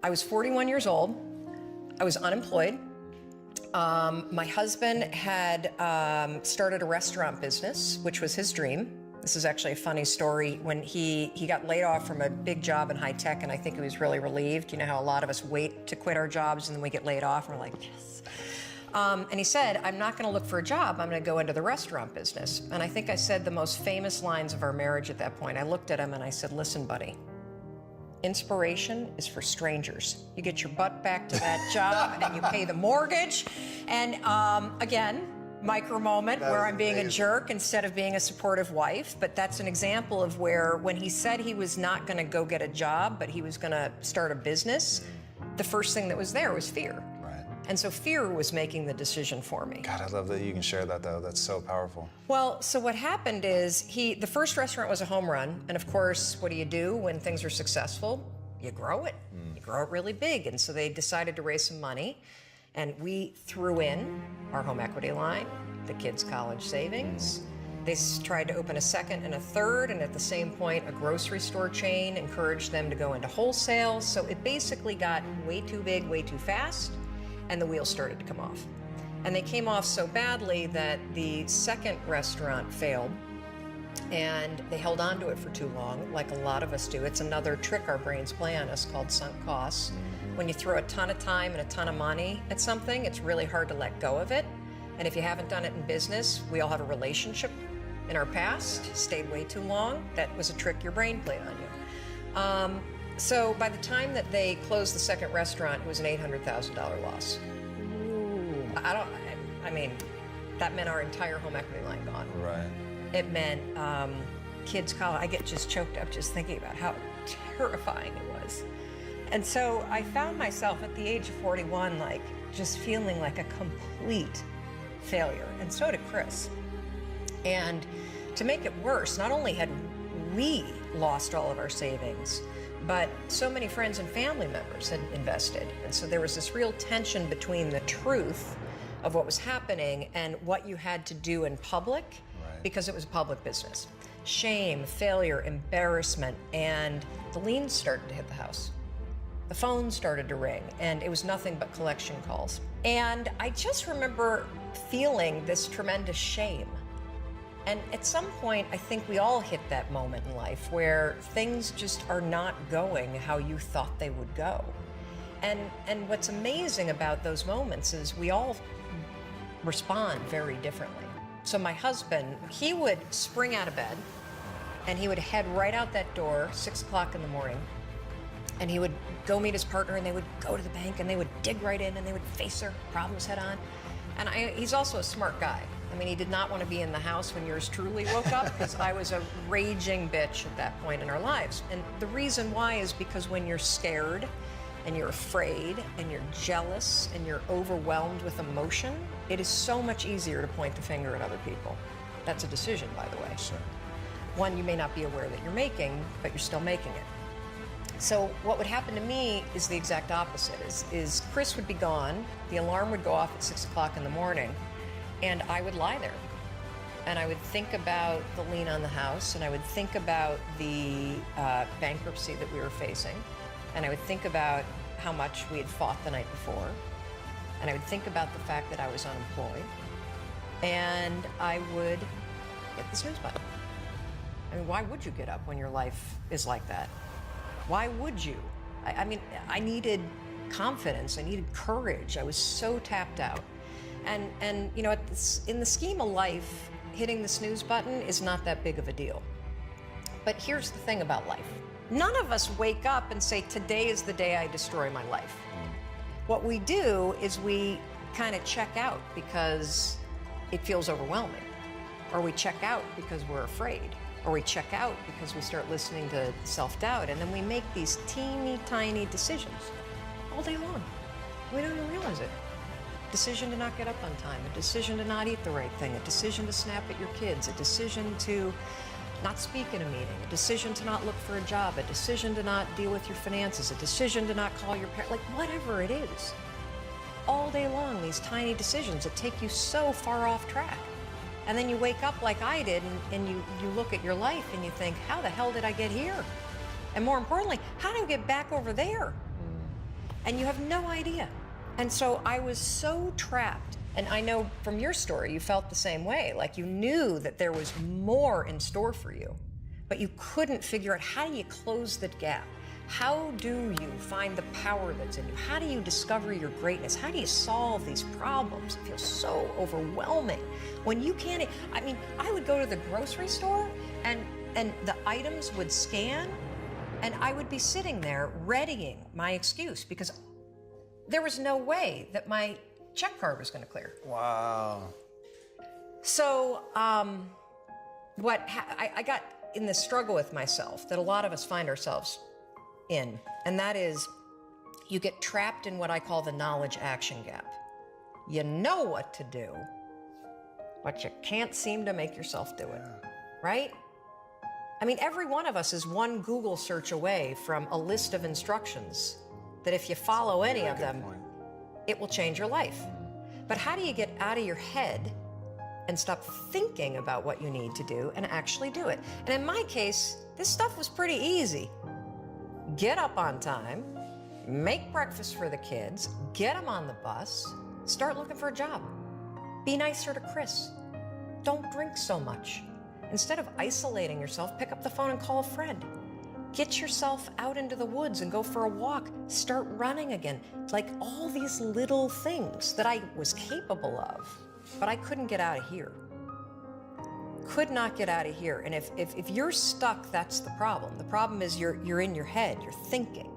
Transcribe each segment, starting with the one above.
I was 41 years old. I was unemployed. My husband had started a restaurant business, which was his dream. This is actually a funny story. When he got laid off from a big job in high tech, and I think he was really relieved. You know how a lot of us wait to quit our jobs and then we get laid off and we're like, yes. And he said, I'm not going to look for a job. I'm going to go into the restaurant business. And I think I said the most famous lines of our marriage at that point. I looked at him and I said, listen, buddy, inspiration is for strangers. You get your butt back to that job and you pay the mortgage. And again, micro moment where I'm being a jerk instead of being a supportive wife. But that's an example of where when he said he was not going to go get a job, but he was going to start a business, the first thing that was there was fear. Right. And so fear was making the decision for me. God, I love that you can share that though. That's so powerful. Well, so what happened is the first restaurant was a home run. And of course, what do you do when things are successful? You grow it. You grow it really big. And so they decided to raise some money. And we threw in our home equity line, the kids' college savings. They tried to open a second and a third, and at the same point, a grocery store chain encouraged them to go into wholesale. So it basically got way too big, way too fast, and the wheels started to come off. And they came off so badly that the second restaurant failed, and they held on to it for too long, like a lot of us do. It's another trick our brains play on us called sunk costs. When you throw a ton of time and a ton of money at something, it's really hard to let go of it. And if you haven't done it in business, we all have a relationship in our past, stayed way too long. That was a trick your brain played on you. So by the time that they closed the second restaurant, it was an $800,000 loss. Ooh. I mean, that meant our entire home equity line gone. Right. It meant kids' college. I get just choked up just thinking about how terrifying it was. And so I found myself at the age of 41, like just feeling like a complete failure. And so did Chris. And to make it worse, not only had we lost all of our savings, but so many friends and family members had invested. And so there was this real tension between the truth of what was happening and what you had to do in public, because it was a public business. Shame, failure, embarrassment, and the liens started to hit the house. The phone started to ring, and it was nothing but collection calls. And I just remember feeling this tremendous shame. And at some point, I think we all hit that moment in life where things just are not going how you thought they would go. And what's amazing about those moments is we all respond very differently. So my husband, he would spring out of bed, and he would head right out that door, 6 o'clock in the morning, and he would go meet his partner, and they would go to the bank, and they would dig right in, and they would face their problems head on. And he's also a smart guy. I mean, he did not want to be in the house when yours truly woke up, because I was a raging bitch at that point in our lives. And the reason why is because when you're scared, and you're afraid, and you're jealous, and you're overwhelmed with emotion, it is so much easier to point the finger at other people. That's a decision, by the way. Sure. One you may not be aware that you're making, but you're still making it. So what would happen to me is the exact opposite. Is Chris would be gone, the alarm would go off at 6 o'clock in the morning, and I would lie there. And I would think about the lien on the house, and I would think about the bankruptcy that we were facing, and I would think about how much we had fought the night before, and I would think about the fact that I was unemployed, and I would hit the snooze button. I mean, why would you get up when your life is like that? Why would you? I mean, I needed confidence, I needed courage. I was so tapped out. And you know, in the scheme of life, hitting the snooze button is not that big of a deal. But here's the thing about life. None of us wake up and say, today is the day I destroy my life. What we do is we kind of check out because it feels overwhelming. Or we check out because we're afraid. Or we check out because we start listening to self-doubt. And then we make these teeny tiny decisions all day long. We don't even realize it. Decision to not get up on time, a decision to not eat the right thing, a decision to snap at your kids, a decision to not speak in a meeting, a decision to not look for a job, a decision to not deal with your finances, a decision to not call your parents, like whatever it is. All day long, these tiny decisions that take you so far off track. And then you wake up like I did and you look at your life and you think, how the hell did I get here? And more importantly, how do I get back over there? and you have no idea. And so I was so trapped. And I know from your story, you felt the same way. Like you knew that there was more in store for you, but you couldn't figure out how do you close that gap? How do you find the power that's in you? How do you discover your greatness? How do you solve these problems? It feels so overwhelming when you can't. I mean, I would go to the grocery store and the items would scan and I would be sitting there readying my excuse because there was no way that my check card was going to clear. Wow. So I got in this struggle with myself that a lot of us find ourselves in, and that is you get trapped in what I call the knowledge action gap. You know what to do, but you can't seem to make yourself do it, right? I mean, every one of us is one Google search away from a list of instructions that if you follow any of them, it will change your life. But how do you get out of your head and stop thinking about what you need to do and actually do it? And in my case, this stuff was pretty easy. Get up on time, make breakfast for the kids, get them on the bus, start looking for a job. Be nicer to Chris. Don't drink so much. Instead of isolating yourself, pick up the phone and call a friend. Get yourself out into the woods and go for a walk. Start running again. Like all these little things that I was capable of, but I couldn't get out of here. Could not get out of here. And if you're stuck, that's the problem. The problem is you're in your head, you're thinking.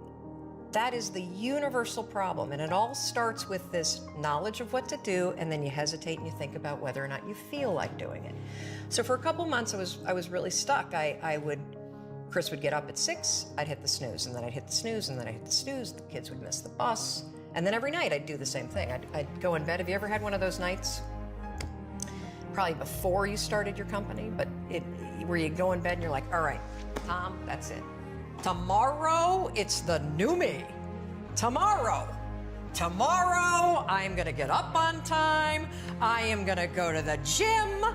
That is the universal problem. And it all starts with this knowledge of what to do, and then you hesitate and you think about whether or not you feel like doing it. So for a couple months, I was really stuck. Chris would get up at 6, I'd hit the snooze, and then I'd hit the snooze, and then I'd hit the snooze. The kids would miss the bus. And then every night I'd do the same thing. I'd go in bed. Have you ever had one of those nights? Probably before you started your company, but where you go in bed and you're like, all right, Tom, that's it. Tomorrow, it's the new me. Tomorrow, I'm gonna get up on time. I am gonna go to the gym.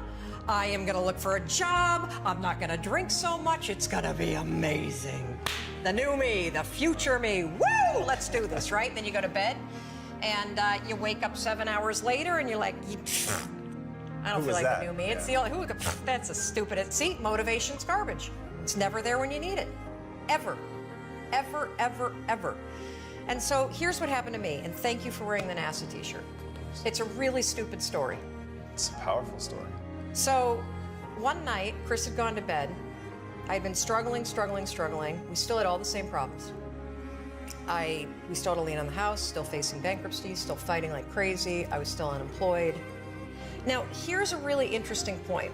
I am gonna look for a job. I'm not gonna drink so much. It's gonna be amazing. The new me, the future me. Woo! Let's do this, right? Then you go to bed and you wake up 7 hours later and you're like, I don't feel like the new me. It's the only, that's a stupid, see, motivation's garbage. It's never there when you need it. Ever, ever, ever, ever. And so here's what happened to me, and thank you for wearing the NASA t-shirt. It's a really stupid story. It's a powerful story. So one night, Chris had gone to bed. I had been struggling. We still had all the same problems. We still had a lien on the house, still facing bankruptcy, still fighting like crazy. I was still unemployed. Now, here's a really interesting point.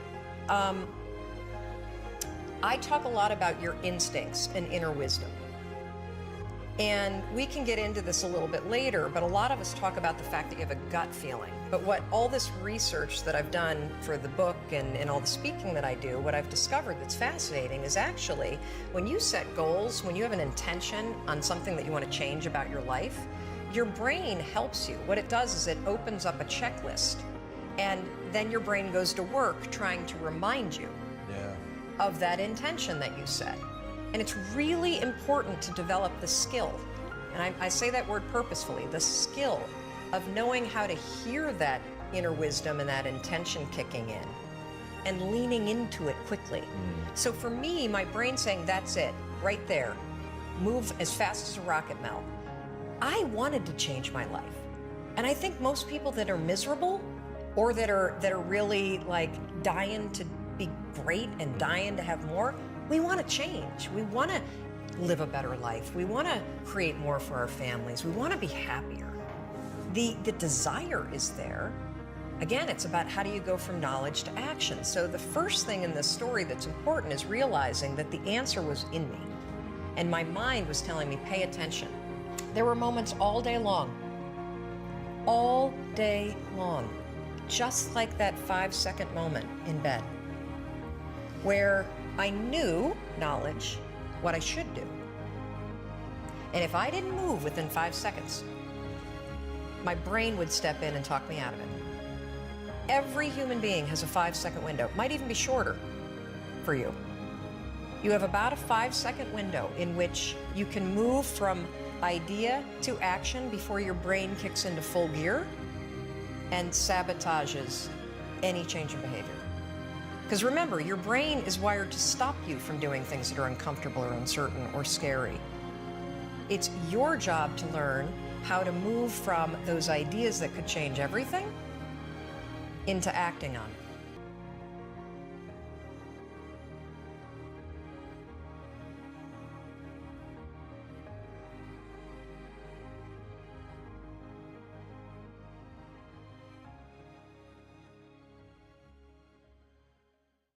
I talk a lot about your instincts and inner wisdom. And we can get into this a little bit later, but a lot of us talk about the fact that you have a gut feeling. But what all this research that I've done for the book and all the speaking that I do, what I've discovered that's fascinating is actually when you set goals, when you have an intention on something that you want to change about your life, your brain helps you. What it does is it opens up a checklist, and then your brain goes to work trying to remind you of that intention that you set. And it's really important to develop the skill, and I say that word purposefully, the skill of knowing how to hear that inner wisdom and that intention kicking in and leaning into it quickly. So for me, my brain saying, that's it, right there, move as fast as a rocket, Mel. I wanted to change my life. And I think most people that are miserable or that are really like dying to be great and dying to have more, we want to change. We want to live a better life. We want to create more for our families. We want to be happier. The desire is there. Again, it's about how do you go from knowledge to action. So the first thing in this story that's important is realizing that the answer was in me. And my mind was telling me, pay attention. There were moments all day long, just like that 5-second moment in bed, where I knew, knowledge, what I should do. And if I didn't move within 5 seconds, my brain would step in and talk me out of it. Every human being has a 5-second window. It might even be shorter for you. You have about a 5-second window in which you can move from idea to action before your brain kicks into full gear and sabotages any change in behavior. Because remember, your brain is wired to stop you from doing things that are uncomfortable or uncertain or scary. It's your job to learn how to move from those ideas that could change everything into acting on it.